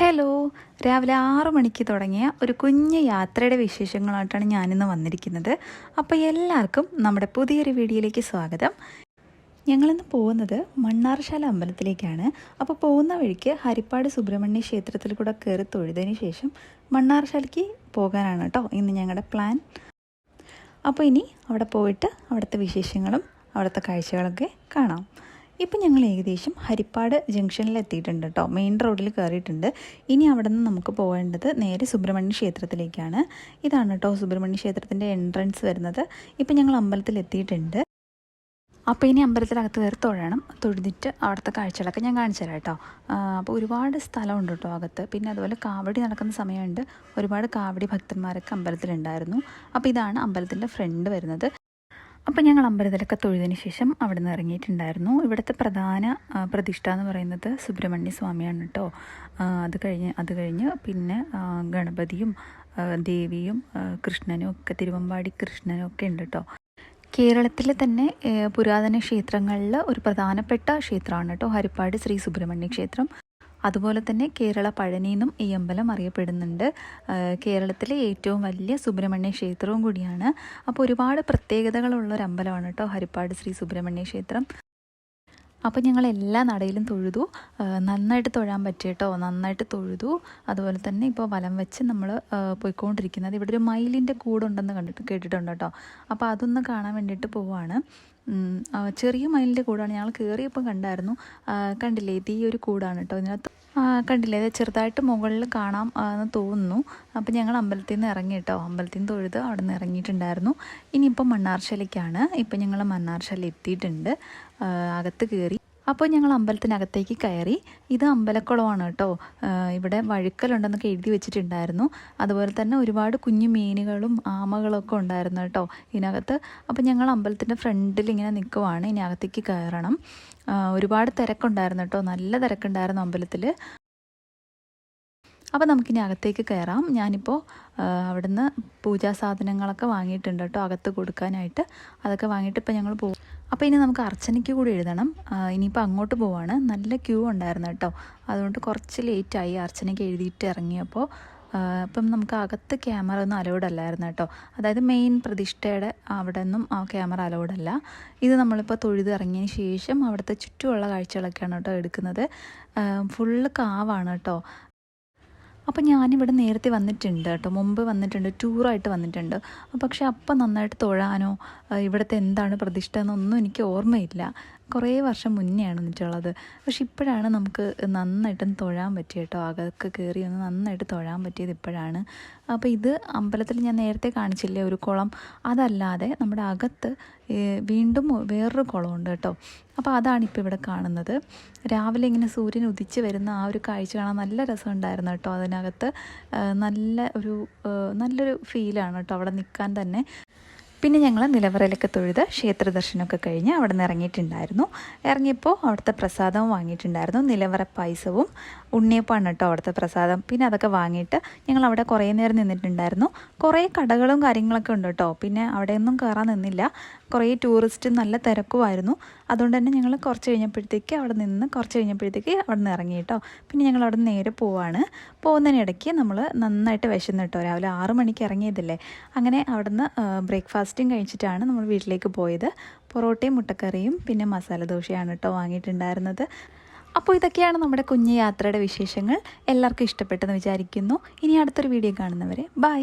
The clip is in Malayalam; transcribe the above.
ഹലോ, രാവിലെ 6 മണിക്ക് തുടങ്ങിയ ഒരു കുഞ്ഞ് യാത്രയുടെ വിശേഷങ്ങളായിട്ടാണ് ഞാനിന്ന് വന്നിരിക്കുന്നത്. അപ്പോൾ എല്ലാവർക്കും നമ്മുടെ പുതിയൊരു വീഡിയോയിലേക്ക് സ്വാഗതം. ഞങ്ങളിന്ന് പോകുന്നത് മണ്ണാർശാല അമ്പലത്തിലേക്കാണ്. അപ്പോൾ പോകുന്ന വഴിക്ക് ഹരിപ്പാട് സുബ്രഹ്മണ്യ ക്ഷേത്രത്തിൽ കൂടെ കയറി തൊഴുതിന് ശേഷം മണ്ണാർശാലയ്ക്ക് പോകാനാണ് കേട്ടോ ഇന്ന് ഞങ്ങളുടെ പ്ലാൻ. അപ്പോൾ ഇനി അവിടെ പോയിട്ട് അവിടുത്തെ വിശേഷങ്ങളും അവിടുത്തെ കാഴ്ചകളൊക്കെ കാണാം. ഇപ്പം ഞങ്ങൾ ഏകദേശം ഹരിപ്പാട് ജംഗ്ഷനിൽ എത്തിയിട്ടുണ്ട് കേട്ടോ. മെയിൻ റോഡിൽ കയറിയിട്ടുണ്ട്. ഇനി അവിടെ നിന്ന് നമുക്ക് പോകേണ്ടത് നേരെ സുബ്രഹ്മണ്യ ക്ഷേത്രത്തിലേക്കാണ്. ഇതാണ് കേട്ടോ സുബ്രഹ്മണ്യ ക്ഷേത്രത്തിൻ്റെ എൻട്രൻസ് വരുന്നത്. ഇപ്പം ഞങ്ങൾ അമ്പലത്തിൽ എത്തിയിട്ടുണ്ട്. അപ്പോൾ ഇനി അമ്പലത്തിനകത്ത് കയറി തൊഴണം. തൊഴുതിട്ട് അവിടുത്തെ കാഴ്ചകളൊക്കെ ഞാൻ കാണിച്ചു തരാം കേട്ടോ. അപ്പോൾ ഒരുപാട് സ്ഥലമുണ്ട് കേട്ടോ അകത്ത്. പിന്നെ അതുപോലെ കാവടി നടക്കുന്ന സമയമുണ്ട്. ഒരുപാട് കാവടി ഭക്തന്മാരൊക്കെ അമ്പലത്തിലുണ്ടായിരുന്നു. അപ്പോൾ ഇതാണ് അമ്പലത്തിൻ്റെ ഫ്രണ്ട് വരുന്നത്. അപ്പോൾ ഞങ്ങൾ അമ്പലത്തിലൊക്കെ തൊഴുതിന് ശേഷം അവിടെ നിന്ന് ഇറങ്ങിയിട്ടുണ്ടായിരുന്നു. ഇവിടുത്തെ പ്രധാന പ്രതിഷ്ഠ എന്ന് പറയുന്നത് സുബ്രഹ്മണ്യ സ്വാമിയാണ് കേട്ടോ. അത് കഴിഞ്ഞ് പിന്നെ ഗണപതിയും ദേവിയും കൃഷ്ണനും ഒക്കെ, തിരുവമ്പാടി കൃഷ്ണനും ഒക്കെ ഉണ്ട് കേട്ടോ. കേരളത്തിലെ തന്നെ പുരാതന ക്ഷേത്രങ്ങളിൽ ഒരു പ്രധാനപ്പെട്ട ക്ഷേത്രമാണ് കേട്ടോ ഹരിപ്പാട് ശ്രീ സുബ്രഹ്മണ്യ ക്ഷേത്രം. അതുപോലെ തന്നെ കേരള പഴനി എന്നും ഈ അമ്പലം അറിയപ്പെടുന്നുണ്ട്. കേരളത്തിലെ ഏറ്റവും വലിയ സുബ്രഹ്മണ്യ ക്ഷേത്രവും കൂടിയാണ്. അപ്പോൾ ഒരുപാട് പ്രത്യേകതകളുള്ളൊരു അമ്പലമാണ് കേട്ടോ ഹരിപ്പാട് ശ്രീ സുബ്രഹ്മണ്യ ക്ഷേത്രം. അപ്പോൾ ഞങ്ങൾ എല്ലാ നടയിലും തൊഴുതു. നന്നായിട്ട് തൊഴാൻ പറ്റി കേട്ടോ, നന്നായിട്ട് തൊഴുതു. അതുപോലെ തന്നെ ഇപ്പോൾ വലം വെച്ച് നമ്മൾ പോയിക്കൊണ്ടിരിക്കുന്നത്. ഇവിടെ ഒരു മയിലിൻ്റെ കൂടുണ്ടെന്ന് കേട്ടിട്ടുണ്ട് കേട്ടോ. അപ്പോൾ അതൊന്ന് കാണാൻ വേണ്ടിയിട്ട് പോവുകയാണ്. ചെറിയ മയിലിൻ്റെ കൂടാണ്. ഞങ്ങൾ കയറിയപ്പോൾ കണ്ടായിരുന്നു. കണ്ടില്ലേ, ഇത് ഈ ഒരു കൂടാണ് കേട്ടോ. ഇതിനകത്ത് കണ്ടില്ലേ, ഇത് ചെറുതായിട്ട് മുകളിൽ കാണാം എന്ന് തോന്നുന്നു. അപ്പോൾ ഞങ്ങൾ അമ്പലത്തിൽ നിന്ന് ഇറങ്ങി കേട്ടോ. അമ്പലത്തിൽ നിന്ന് തൊഴുത് അവിടെ നിന്ന് ഇറങ്ങിയിട്ടുണ്ടായിരുന്നു. ഇനിയിപ്പോൾ മണ്ണാർശാലയ്ക്കാണ്. ഇപ്പം ഞങ്ങൾ മണ്ണാർശാല എത്തിയിട്ടുണ്ട്. അകത്ത് കയറി. അപ്പോൾ ഞങ്ങൾ അമ്പലത്തിനകത്തേക്ക് കയറി. ഇത് അമ്പലക്കുളമാണ് കേട്ടോ. ഇവിടെ വഴുക്കലുണ്ടെന്നൊക്കെ എഴുതി വെച്ചിട്ടുണ്ടായിരുന്നു. അതുപോലെ തന്നെ ഒരുപാട് കുഞ്ഞു മീനുകളും ആമകളൊക്കെ ഉണ്ടായിരുന്നു കേട്ടോ ഇതിനകത്ത്. അപ്പോൾ ഞങ്ങൾ അമ്പലത്തിൻ്റെ ഫ്രണ്ടിൽ ഇങ്ങനെ നിൽക്കുവാണ്. ഇനി അകത്തേക്ക് കയറണം. ഒരുപാട് തിരക്കുണ്ടായിരുന്നു കേട്ടോ, നല്ല തിരക്കുണ്ടായിരുന്നു അമ്പലത്തിൽ. അപ്പോൾ നമുക്കിനി അകത്തേക്ക് കയറാം. ഞാനിപ്പോൾ അവിടുന്ന് പൂജാ സാധനങ്ങളൊക്കെ വാങ്ങിയിട്ടുണ്ട് കേട്ടോ അകത്ത് കൊടുക്കാനായിട്ട്. അതൊക്കെ വാങ്ങിയിട്ട് ഇപ്പോൾ ഞങ്ങൾ പോകും. അപ്പോൾ ഇനി നമുക്ക് അർച്ചനയ്ക്ക് കൂടി എഴുതണം. ഇനിയിപ്പോൾ അങ്ങോട്ട് പോവാണ്. നല്ല ക്യൂ ഉണ്ടായിരുന്നു കേട്ടോ. അതുകൊണ്ട് കുറച്ച് ലേറ്റായി അർച്ചനയ്ക്ക് എഴുതിയിട്ട് ഇറങ്ങിയപ്പോൾ. അപ്പം നമുക്ക് അകത്ത് ക്യാമറ ഒന്നും അലൗഡ് അല്ലായിരുന്നു കേട്ടോ. അതായത് മെയിൻ പ്രതിഷ്ഠയുടെ അവിടെ നിന്നും ആ ക്യാമറ അലൗഡ് അല്ല. ഇത് നമ്മളിപ്പോൾ തൊഴുത് ഇറങ്ങിയതിന് ശേഷം അവിടുത്തെ ചുറ്റുമുള്ള കാഴ്ചകളൊക്കെയാണ് കേട്ടോ എടുക്കുന്നത്. ഫുള്ള് കാവാണ് കേട്ടോ. അപ്പോൾ ഞാനിവിടെ നേരത്തെ വന്നിട്ടുണ്ട് കേട്ടോ, മുമ്പ് വന്നിട്ടുണ്ട്, ടൂറായിട്ട് വന്നിട്ടുണ്ട്. പക്ഷേ അപ്പം നന്നായിട്ട് തൊഴാനോ ഇവിടുത്തെ എന്താണ് പ്രതിഷ്ഠ എന്നൊന്നും എനിക്ക് ഓർമ്മയില്ല. കുറേ വർഷം മുന്നെയാണ് വന്നിട്ടുള്ളത്. പക്ഷെ ഇപ്പോഴാണ് നമുക്ക് നന്നായിട്ടും തൊഴാൻ പറ്റിയ കേട്ടോ. അകത്തൊക്കെ കയറി ഒന്ന് നന്നായിട്ട് തൊഴാൻ പറ്റിയത് ഇപ്പോഴാണ്. അപ്പോൾ ഇത് അമ്പലത്തിൽ ഞാൻ നേരത്തെ കാണിച്ചില്ലേ ഒരു കുളം, അതല്ലാതെ നമ്മുടെ അകത്ത് വീണ്ടും വേറൊരു കുളമുണ്ട് കേട്ടോ. അപ്പോൾ അതാണിപ്പോൾ ഇവിടെ കാണുന്നത്. രാവിലെ ഇങ്ങനെ സൂര്യൻ ഉദിച്ച് വരുന്ന ആ ഒരു കാഴ്ച കാണാൻ നല്ല രസമുണ്ടായിരുന്നു കേട്ടോ. അതിനകത്ത് നല്ലൊരു ഫീലാണ് കേട്ടോ അവിടെ നിൽക്കാൻ തന്നെ. പിന്നെ ഞങ്ങൾ നിലവറയിലൊക്കെ തൊഴുത് ക്ഷേത്ര ദർശനമൊക്കെ കഴിഞ്ഞ് അവിടെ നിന്ന് ഇറങ്ങിയിട്ടുണ്ടായിരുന്നു. ഇറങ്ങിയപ്പോൾ അവിടുത്തെ പ്രസാദവും വാങ്ങിയിട്ടുണ്ടായിരുന്നു. നിലവറ പായസവും ഉണ്ണിയപ്പമാണ് കേട്ടോ അവിടുത്തെ പ്രസാദം. പിന്നെ അതൊക്കെ വാങ്ങിയിട്ട് ഞങ്ങൾ അവിടെ കുറേ നേരം നിന്നിട്ടുണ്ടായിരുന്നു. കുറേ കടകളും കാര്യങ്ങളൊക്കെ ഉണ്ട് കേട്ടോ. പിന്നെ അവിടെയൊന്നും കയറാൻ നിന്നില്ല. കുറേ ടൂറിസ്റ്റ് നല്ല തിരക്കുമായിരുന്നു. അതുകൊണ്ട് തന്നെ ഞങ്ങൾ കുറച്ച് കഴിഞ്ഞപ്പോഴത്തേക്ക് അവിടെ നിന്ന് ഇറങ്ങി കേട്ടോ. പിന്നെ ഞങ്ങൾ അവിടെ നിന്ന് നേരെ പോവാണ്. പോകുന്നതിനിടയ്ക്ക് നമ്മൾ നന്നായിട്ട് വിശന്നു കേട്ടോ. രാവിലെ 6 മണിക്ക് ഇറങ്ങിയതല്ലേ. അങ്ങനെ അവിടെ നിന്ന് ബ്രേക്ക്ഫാസ്റ്റും കഴിച്ചിട്ടാണ് നമ്മൾ വീട്ടിലേക്ക് പോയത്. പൊറോട്ടയും മുട്ടക്കറിയും പിന്നെ മസാല ദോശയാണ് കേട്ടോ വാങ്ങിയിട്ടുണ്ടായിരുന്നത്. അപ്പോൾ ഇതൊക്കെയാണ് നമ്മുടെ കുഞ്ഞു യാത്രയുടെ വിശേഷങ്ങൾ. എല്ലാവർക്കും ഇഷ്ടപ്പെട്ടെന്ന് വിചാരിക്കുന്നു. ഇനി അടുത്തൊരു വീഡിയോ കാണുന്നവരെ ബൈ.